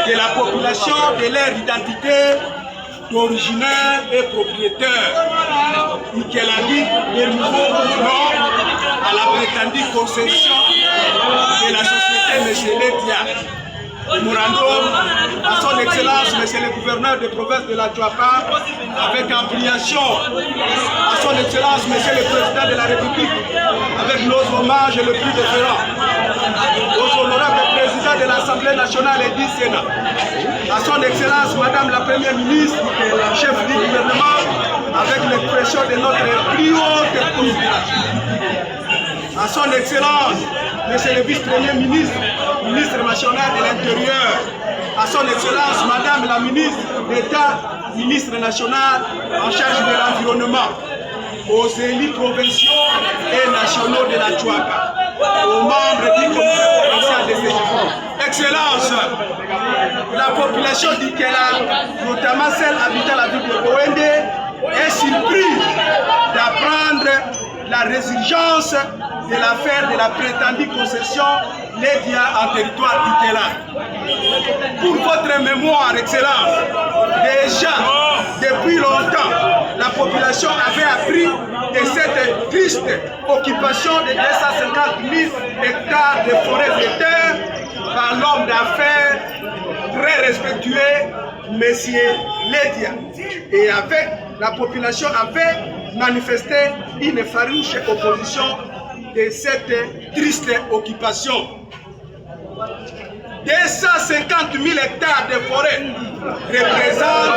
de la population de leur identité d'originaire et propriétaire. Ikelandi est nouveau nom à la prétendue concession de la société M. Ledia. Mémorandum à son excellence, monsieur le gouverneur de province de la Tchouapa, avec ampliation à son excellence, monsieur le président de la République, avec nos hommages le plus déférents, aux honorables présidents de l'Assemblée nationale et du Sénat, à son excellence, madame la première ministre, chef du gouvernement, avec l'expression de notre plus haute considération, à son excellence, monsieur le vice-premier ministre, ministre national de l'Intérieur, à son excellence, madame la ministre d'État, ministre national en charge de l'environnement, aux élus provinciaux et nationaux de la Tchouapa, aux membres du comité provincial des étudiants. Excellence, la population d'Ikela, notamment celle habitant la ville de Bowende, est surprise d'apprendre la résurgence de l'affaire de la prétendue concession Ledia en territoire d'Ikela. Pour votre mémoire, Excellence, déjà depuis longtemps, la population avait appris de cette triste occupation de 250 000 hectares de forêts et terres par l'homme d'affaires très respectueux, M. Ledia. Et avec la population avait manifesté une farouche opposition de cette triste occupation. 250 000 hectares de forêt représentent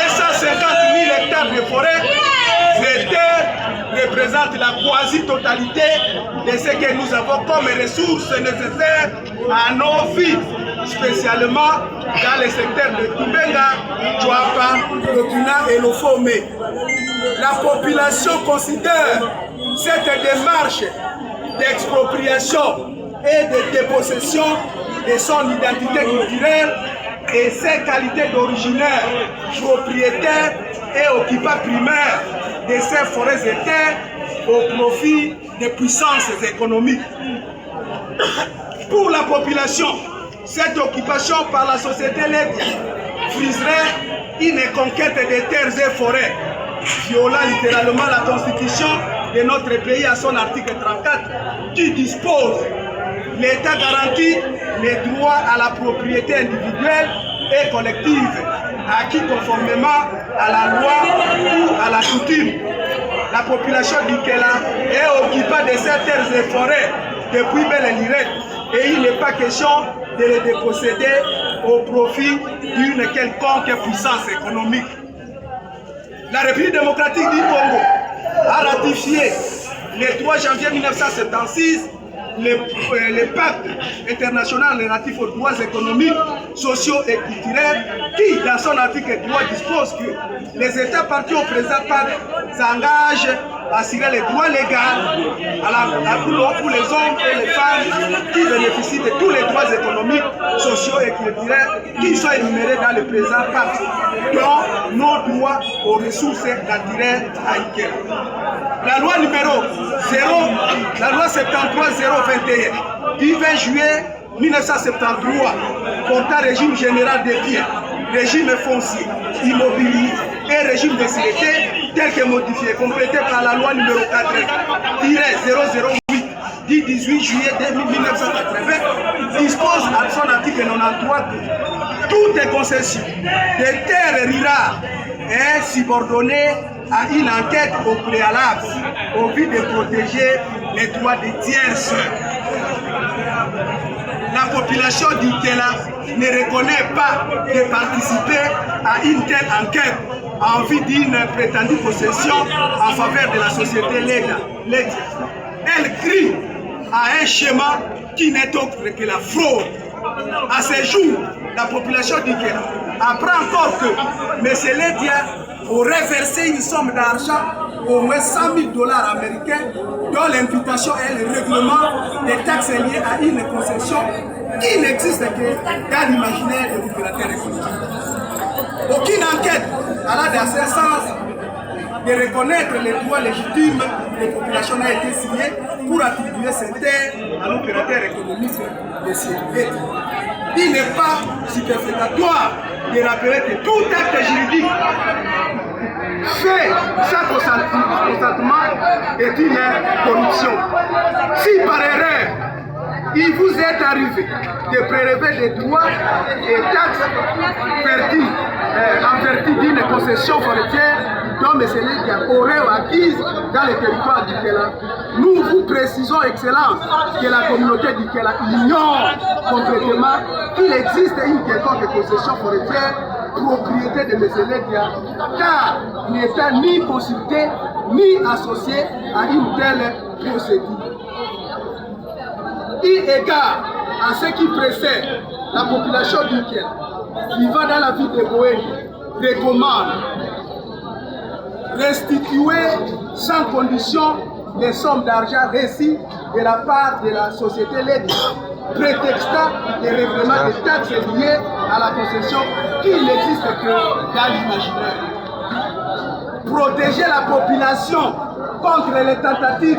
250 000 hectares de forêt de terre représentent la quasi-totalité de ce que nous avons comme ressources nécessaires à nos vies, spécialement dans les secteurs de Tubenga, Tchouapa, Lotuna et Lofome. La population considère cette démarche d'expropriation et de dépossession de son identité culturelle et ses qualités d'originaire, propriétaire et occupant primaire de ces forêts et terres au profit des puissances économiques. Pour la population, cette occupation par la société Ledia friserait une conquête des terres et forêts, violant littéralement la constitution de notre pays à son article 34 qui dispose l'État garantit les droits à la propriété individuelle et collective acquis conformément à la loi ou à la coutume. La population d'Ikela est occupée de ces terres et forêts depuis belle lurette et il n'est pas question de les déposséder au profit d'une quelconque puissance économique. La République démocratique du Congo a ratifié le 3 janvier 1976 le pacte international relatif aux droits économiques, sociaux et culturels qui, dans son article 3, dispose que les États partis au présent pacte s'engagent à assurer les droits légaux pour les hommes et les femmes qui bénéficient de tous les droits économiques, sociaux et culturels qui sont énumérés dans le présent pacte, dont nos droits aux ressources naturelles à Ikela. La loi numéro 73-021 du 20 juillet 1973 portant régime général des biens, régime foncier, immobilier et régime de sûreté tel que modifié, complété par la loi numéro 4-008 du 18 juillet 1980, dispose à son article 93 que toute concession des terres rurales est subordonnée à une enquête au préalable au but de protéger les droits des tierces. La population d'Ikela ne reconnaît pas de participer à une telle enquête en vue d'une prétendue possession en faveur de la société Ledia. Elle crie à un schéma qui n'est autre que la fraude. À ce jour, la population d'Ikela apprend encore que M. Ledia aurait versé une somme d'argent, au moins 100 000 $ américains, dont l'imputation et le règlement des taxes liées à une concession qui n'existe que dans l'imaginaire des opérateurs économiques. Aucune enquête allant dans ce sens de reconnaître les droits légitimes des populations a été signé pour attribuer ces terres à l'opérateur économique de Série. Il n'est pas superfétatoire de rappeler que tout acte juridique fait sans consentement est une corruption. Si par erreur, il vous est arrivé de prélever des droits et taxes en vertu d'une concession forestière dont M. Ledia aurait acquise dans le territoire du Kela, nous vous précisons, Excellence, que la communauté du Kela ignore complètement qu'il existe une quelconque concession forestière propriété de M. Ledia, car il n'était ni consulté ni associé à une telle procédure. Eu égard à ce qui précède, la population du Kela, vivant dans la ville de Boénie, recommande restituer sans condition les sommes d'argent reçues de la part de la société Ledia, prétextant les règlements des taxes liées à la concession qui n'existe que dans l'imaginaire. Protéger la population contre les tentatives